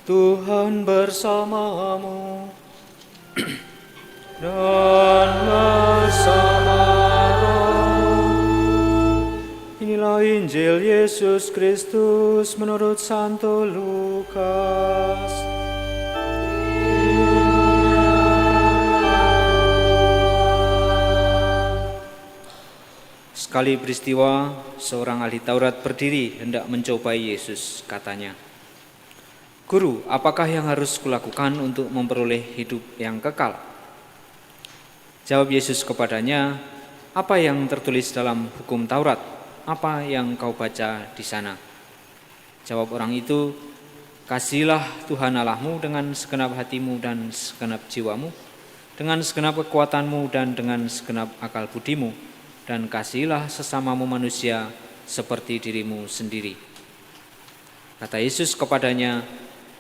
Tuhan bersamamu dan bersama rohmu. Inilah Injil Yesus Kristus menurut Santo Lukas. Sekali peristiwa, seorang ahli Taurat berdiri hendak mencobai Yesus. Katanya, "Guru, apakah yang harus kulakukan untuk memperoleh hidup yang kekal?" Jawab Yesus kepadanya, "Apa yang tertulis dalam hukum Taurat? Apa yang kau baca di sana?" Jawab orang itu, "Kasihilah Tuhan Allahmu dengan segenap hatimu dan segenap jiwamu, dengan segenap kekuatanmu dan dengan segenap akal budimu, dan kasihilah sesamamu manusia seperti dirimu sendiri." Kata Yesus kepadanya,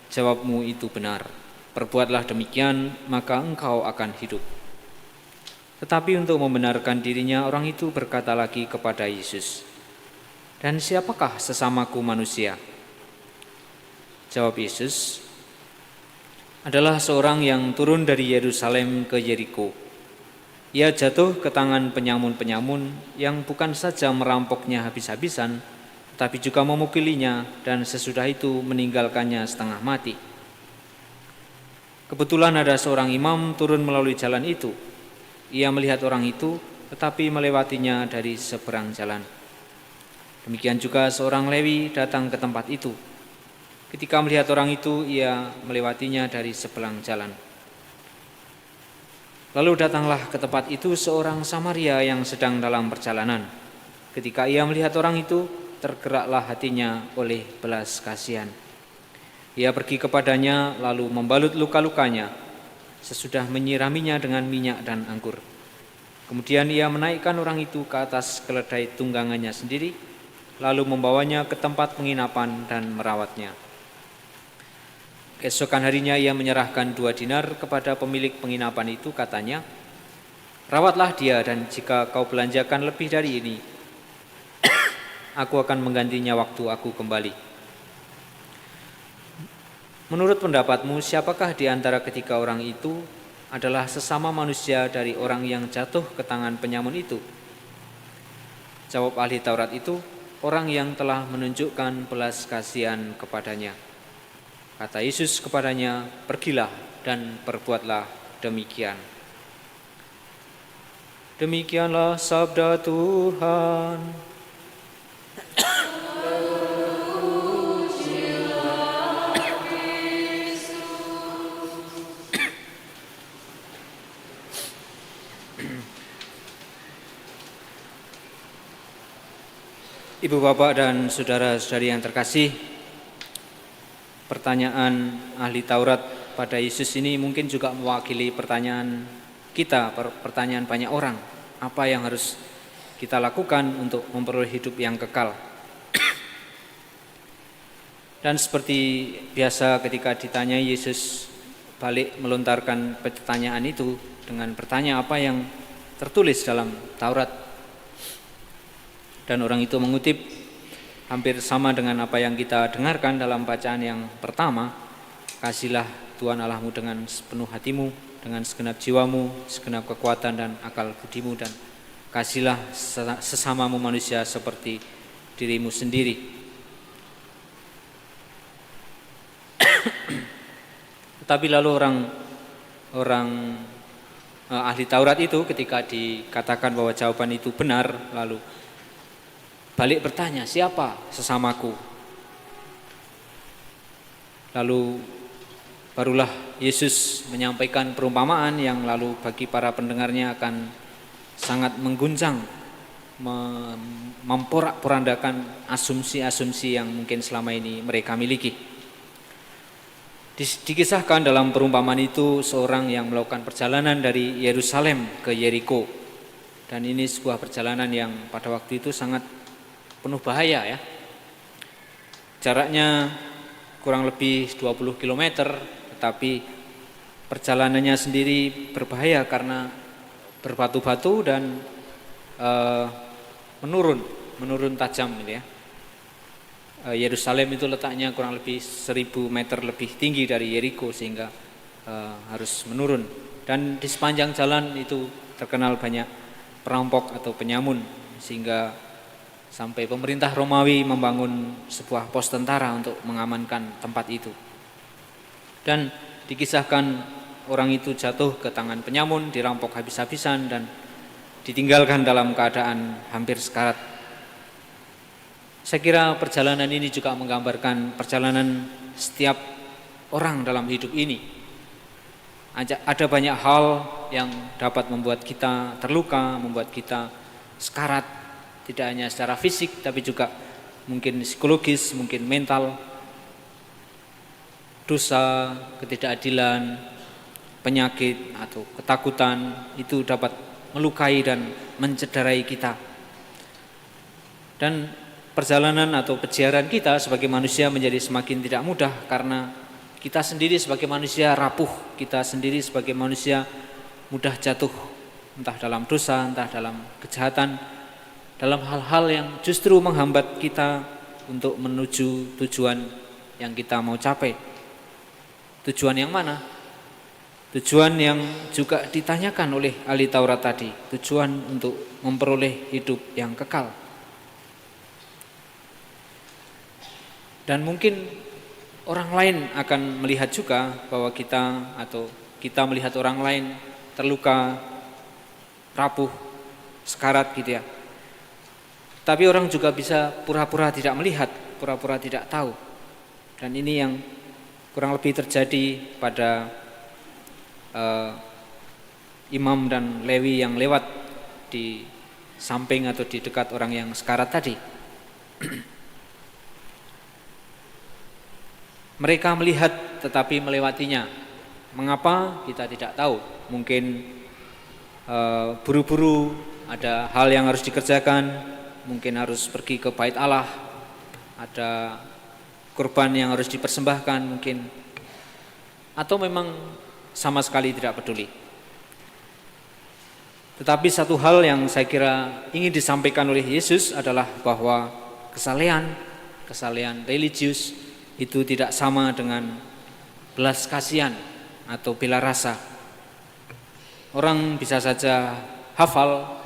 "Jawabmu itu benar. Perbuatlah demikian, maka engkau akan hidup." Tetapi untuk membenarkan dirinya, orang itu berkata lagi kepada Yesus, "Dan siapakah sesamaku manusia?" Jawab Yesus, "Adalah seorang yang turun dari Yerusalem ke Yeriko. Ia jatuh ke tangan penyamun-penyamun yang bukan saja merampoknya habis-habisan, tapi juga memukilinya, dan sesudah itu meninggalkannya setengah mati. Kebetulan ada seorang imam turun melalui jalan itu. Ia melihat orang itu, tetapi melewatinya dari seberang jalan. Demikian juga seorang Lewi datang ke tempat itu. Ketika melihat orang itu, ia melewatinya dari seberang jalan. Lalu datanglah ke tempat itu seorang Samaria yang sedang dalam perjalanan. Ketika ia melihat orang itu, tergeraklah hatinya oleh belas kasihan. Ia pergi kepadanya lalu membalut luka-lukanya, sesudah menyiraminya dengan minyak dan anggur. Kemudian ia menaikkan orang itu ke atas keledai tunggangannya sendiri, lalu membawanya ke tempat penginapan dan merawatnya. Keesokan harinya ia menyerahkan 2 dinar kepada pemilik penginapan itu, katanya, "Rawatlah dia, dan jika kau belanjakan lebih dari ini, aku akan menggantinya waktu aku kembali." Menurut pendapatmu, siapakah di antara ketiga orang itu adalah sesama manusia dari orang yang jatuh ke tangan penyamun itu? Jawab ahli Taurat itu, "Orang yang telah menunjukkan belas kasihan kepadanya." Kata Yesus kepadanya, "Pergilah dan perbuatlah demikian." Demikianlah sabda Tuhan. Ibu, bapak, dan saudara-saudari yang terkasih, pertanyaan ahli Taurat pada Yesus ini mungkin juga mewakili pertanyaan kita, pertanyaan banyak orang. Apa yang harus kita lakukan untuk memperoleh hidup yang kekal? Dan seperti biasa ketika ditanya, Yesus balik melontarkan pertanyaan itu dengan bertanya apa yang tertulis dalam Taurat. Dan orang itu mengutip hampir sama dengan apa yang kita dengarkan dalam bacaan yang pertama. "Kasihilah Tuhan Allahmu dengan sepenuh hatimu, dengan segenap jiwamu, segenap kekuatan dan akal budimu, dan kasihilah sesamamu manusia seperti dirimu sendiri." Tetapi lalu orang ahli Taurat itu ketika dikatakan bahwa jawaban itu benar, lalu balik bertanya, "Siapa sesamaku?" Lalu barulah Yesus menyampaikan perumpamaan yang lalu bagi para pendengarnya akan sangat mengguncang, memporak-porandakan asumsi-asumsi yang mungkin selama ini mereka miliki. Dikisahkan dalam perumpamaan itu seorang yang melakukan perjalanan dari Yerusalem ke Yeriko. Dan ini sebuah perjalanan yang pada waktu itu sangat penuh bahaya ya. Jaraknya kurang lebih 20 km, tetapi perjalanannya sendiri berbahaya karena berbatu-batu dan menurun tajam gitu ya. Yerusalem itu letaknya kurang lebih 1000 meter lebih tinggi dari Yeriko, sehingga harus menurun. Dan di sepanjang jalan itu terkenal banyak perampok atau penyamun, sehingga sampai pemerintah Romawi membangun sebuah pos tentara untuk mengamankan tempat itu. Dan dikisahkan orang itu jatuh ke tangan penyamun, dirampok habis-habisan dan ditinggalkan dalam keadaan hampir sekarat. Saya kira perjalanan ini juga menggambarkan perjalanan setiap orang dalam hidup ini. Ada banyak hal yang dapat membuat kita terluka, membuat kita sekarat, tidak hanya secara fisik tapi juga mungkin psikologis, mungkin mental. Dosa, ketidakadilan, penyakit atau ketakutan itu dapat melukai dan mencederai kita. Dan perjalanan atau peziaran kita sebagai manusia menjadi semakin tidak mudah karena kita sendiri sebagai manusia rapuh, kita sendiri sebagai manusia mudah jatuh, entah dalam dosa, entah dalam kejahatan, dalam hal-hal yang justru menghambat kita untuk menuju tujuan yang kita mau capai. Tujuan yang mana? Tujuan yang juga ditanyakan oleh ahli Taurat tadi, tujuan untuk memperoleh hidup yang kekal. Dan mungkin orang lain akan melihat juga bahwa kita atau kita melihat orang lain terluka, rapuh, sekarat gitu ya. Tapi orang juga bisa pura-pura tidak melihat, pura-pura tidak tahu. Dan ini yang kurang lebih terjadi pada imam dan Lewi yang lewat di samping atau di dekat orang yang sekarat tadi. Mereka melihat tetapi melewatinya. Mengapa? Kita tidak tahu. Mungkin buru-buru ada hal yang harus dikerjakan, mungkin harus pergi ke bait Allah, ada kurban yang harus dipersembahkan mungkin, atau memang sama sekali tidak peduli. Tetapi satu hal yang saya kira ingin disampaikan oleh Yesus adalah bahwa kesalehan religius itu tidak sama dengan belas kasihan atau bela rasa. Orang bisa saja hafal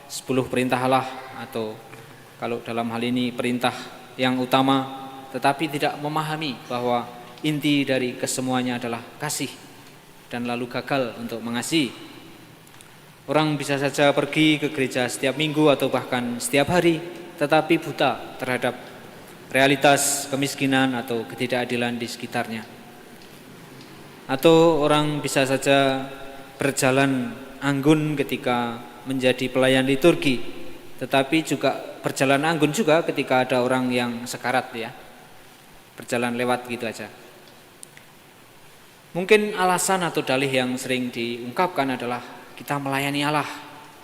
10 perintah Allah atau kalau dalam hal ini perintah yang utama, tetapi tidak memahami bahwa inti dari kesemuanya adalah kasih dan lalu gagal untuk mengasihi. Orang bisa saja pergi ke gereja setiap minggu atau bahkan setiap hari, tetapi buta terhadap realitas kemiskinan atau ketidakadilan di sekitarnya. Atau orang bisa saja berjalan anggun ketika menjadi pelayan liturgi, tetapi juga berjalan anggun juga ketika ada orang yang sekarat ya. Berjalan lewat gitu aja. Mungkin alasan atau dalih yang sering diungkapkan adalah kita melayani Allah,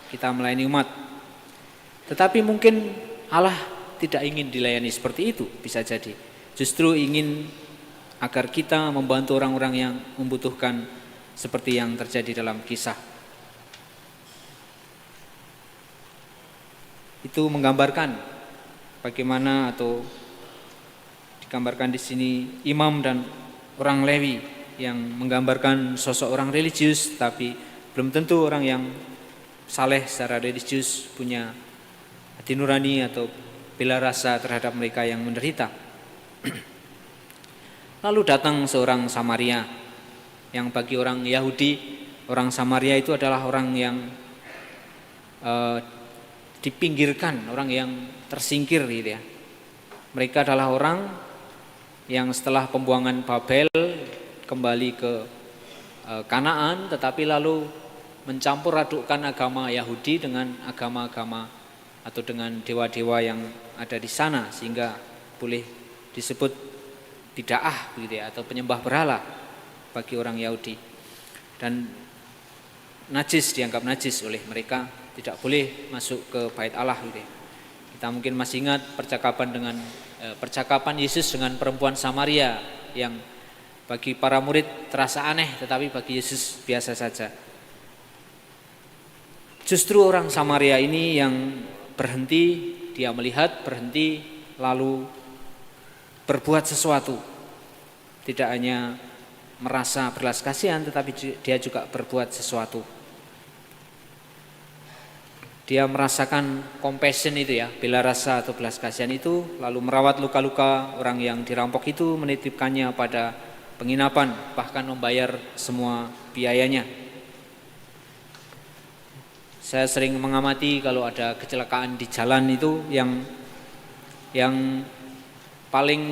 kita melayani umat. Tetapi mungkin Allah tidak ingin dilayani seperti itu, bisa jadi. Justru ingin agar kita membantu orang-orang yang membutuhkan seperti yang terjadi dalam kisah. Itu menggambarkan bagaimana atau digambarkan di sini imam dan orang Lewi yang menggambarkan sosok orang religius, tapi belum tentu orang yang saleh secara religius punya hati nurani atau bela rasa terhadap mereka yang menderita. Lalu datang seorang Samaria yang bagi orang Yahudi, orang Samaria itu adalah orang yang dipinggirkan, orang yang tersingkir gitu ya. Mereka adalah orang yang setelah pembuangan Babel kembali ke Kanaan, tetapi lalu mencampur adukkan agama Yahudi dengan agama-agama atau dengan dewa-dewa yang ada di sana, sehingga boleh disebut bid'ah begitu ya, atau penyembah berhala bagi orang Yahudi. Dan najis, dianggap najis oleh mereka, tidak boleh masuk ke bait Allah gitu ya. Kita mungkin masih ingat percakapan Yesus dengan perempuan Samaria yang bagi para murid terasa aneh, tetapi bagi Yesus biasa saja. Justru orang Samaria ini yang berhenti, dia melihat, berhenti, lalu berbuat sesuatu. Tidak hanya merasa belas kasihan, tetapi dia juga berbuat sesuatu. Dia merasakan compassion itu ya, bela rasa atau belas kasihan itu, lalu merawat luka-luka orang yang dirampok itu, menitipkannya pada penginapan, bahkan membayar semua biayanya. Saya sering mengamati kalau ada kecelakaan di jalan itu yang paling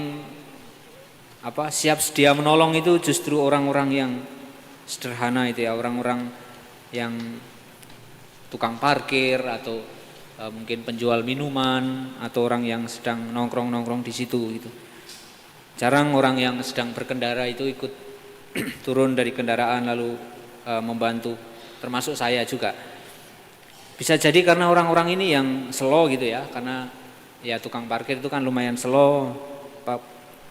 siap sedia menolong itu justru orang-orang yang sederhana itu ya, orang-orang yang tukang parkir atau mungkin penjual minuman atau orang yang sedang nongkrong-nongkrong di situ gitu. Jarang orang yang sedang berkendara itu ikut turun dari kendaraan lalu membantu, termasuk saya juga. Bisa jadi karena orang-orang ini yang slow gitu ya, karena ya tukang parkir itu kan lumayan slow,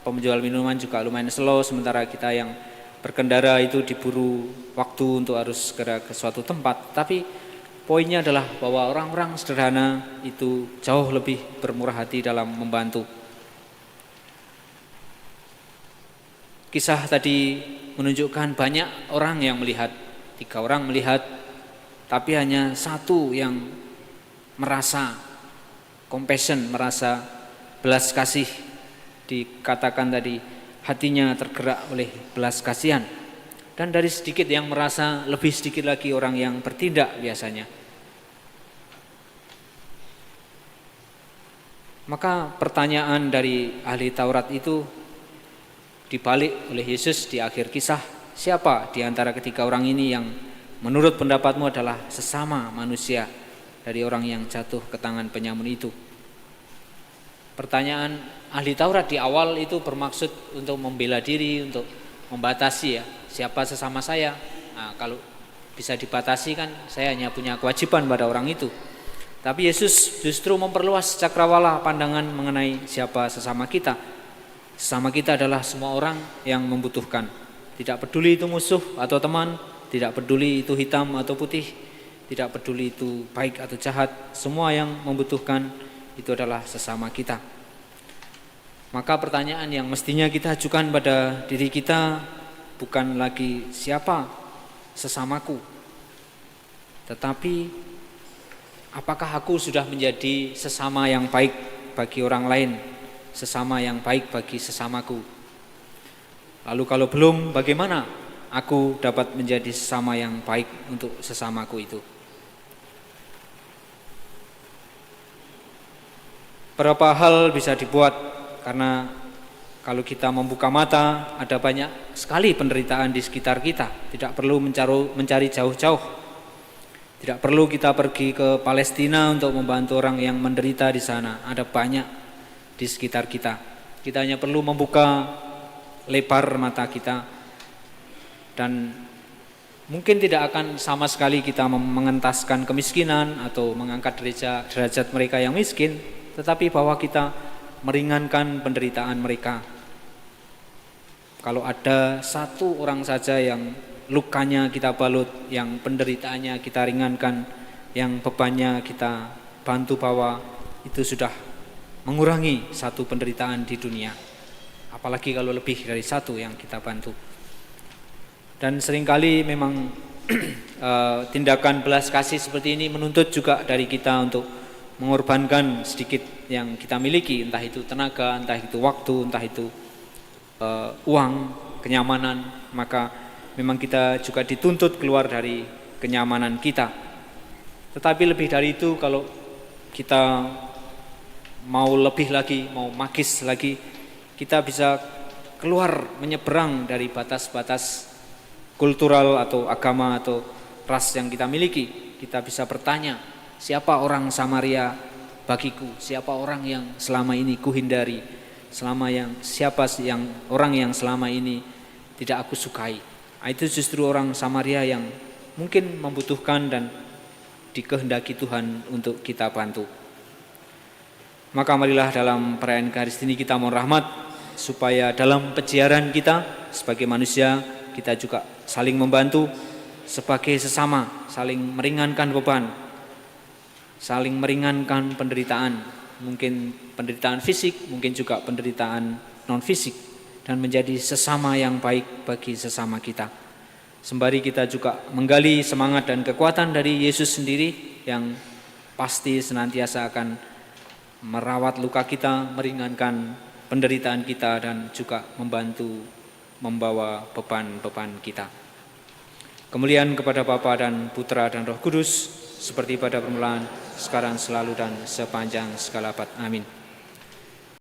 penjual minuman juga lumayan slow, sementara kita yang berkendara itu diburu waktu untuk harus segera ke suatu tempat. Tapi poinnya adalah bahwa orang-orang sederhana itu jauh lebih bermurah hati dalam membantu. Kisah tadi menunjukkan banyak orang yang melihat, 3 orang melihat, tapi hanya 1 yang merasa compassion, merasa belas kasih. Dikatakan tadi hatinya tergerak oleh belas kasihan. Dan dari sedikit yang merasa, lebih sedikit lagi orang yang bertindak biasanya. Maka pertanyaan dari ahli Taurat itu dibalik oleh Yesus di akhir kisah, siapa di antara ketiga orang ini yang menurut pendapatmu adalah sesama manusia dari orang yang jatuh ke tangan penyamun itu? Pertanyaan ahli Taurat di awal itu bermaksud untuk membela diri, untuk membatasi ya, siapa sesama saya. Nah, kalau bisa dibatasi kan saya hanya punya kewajiban pada orang itu. Tapi Yesus justru memperluas cakrawala pandangan mengenai siapa sesama kita. Sesama kita adalah semua orang yang membutuhkan. Tidak peduli itu musuh atau teman, tidak peduli itu hitam atau putih, tidak peduli itu baik atau jahat, semua yang membutuhkan itu adalah sesama kita. Maka pertanyaan yang mestinya kita ajukan pada diri kita bukan lagi siapa sesamaku, tetapi apakah aku sudah menjadi sesama yang baik bagi orang lain, sesama yang baik bagi sesamaku? Lalu kalau belum, bagaimana aku dapat menjadi sesama yang baik untuk sesamaku itu? Berapa hal bisa dibuat, karena kalau kita membuka mata ada banyak sekali penderitaan di sekitar kita. Tidak perlu mencari jauh-jauh. Tidak perlu kita pergi ke Palestina untuk membantu orang yang menderita di sana. Ada banyak di sekitar kita. Kita hanya perlu membuka lebar mata kita. Dan mungkin tidak akan sama sekali kita mengentaskan kemiskinan atau mengangkat derajat mereka yang miskin, tetapi bahwa kita meringankan penderitaan mereka. Kalau ada 1 orang saja yang lukanya kita balut, yang penderitaannya kita ringankan, yang bebannya kita bantu bawa, itu sudah mengurangi 1 penderitaan di dunia. Apalagi kalau lebih dari 1 yang kita bantu. Dan seringkali memang tindakan belas kasih seperti ini menuntut juga dari kita untuk mengorbankan sedikit yang kita miliki, entah itu tenaga, entah itu waktu, entah itu uang, kenyamanan. Maka memang kita juga dituntut keluar dari kenyamanan kita. Tetapi lebih dari itu, kalau kita mau lebih lagi, mau magis lagi, kita bisa keluar, menyeberang dari batas-batas kultural atau agama atau ras yang kita miliki. Kita bisa bertanya, siapa orang Samaria bagiku? Siapa orang yang selama ini kuhindari? Siapa yang orang yang selama ini tidak aku sukai? Itu justru orang Samaria yang mungkin membutuhkan dan dikehendaki Tuhan untuk kita bantu. Maka marilah dalam perayaan Ekaristi ini kita mohon rahmat, supaya dalam peziarah kita sebagai manusia, kita juga saling membantu sebagai sesama, saling meringankan beban, saling meringankan penderitaan, mungkin penderitaan fisik, mungkin juga penderitaan non-fisik dan menjadi sesama yang baik bagi sesama kita. Sembari kita juga menggali semangat dan kekuatan dari Yesus sendiri yang pasti senantiasa akan merawat luka kita, meringankan penderitaan kita, dan juga membantu membawa beban-beban kita. Kemuliaan kepada Bapa dan Putra dan Roh Kudus, seperti pada permulaan, sekarang, selalu, dan sepanjang segala abad. Amin.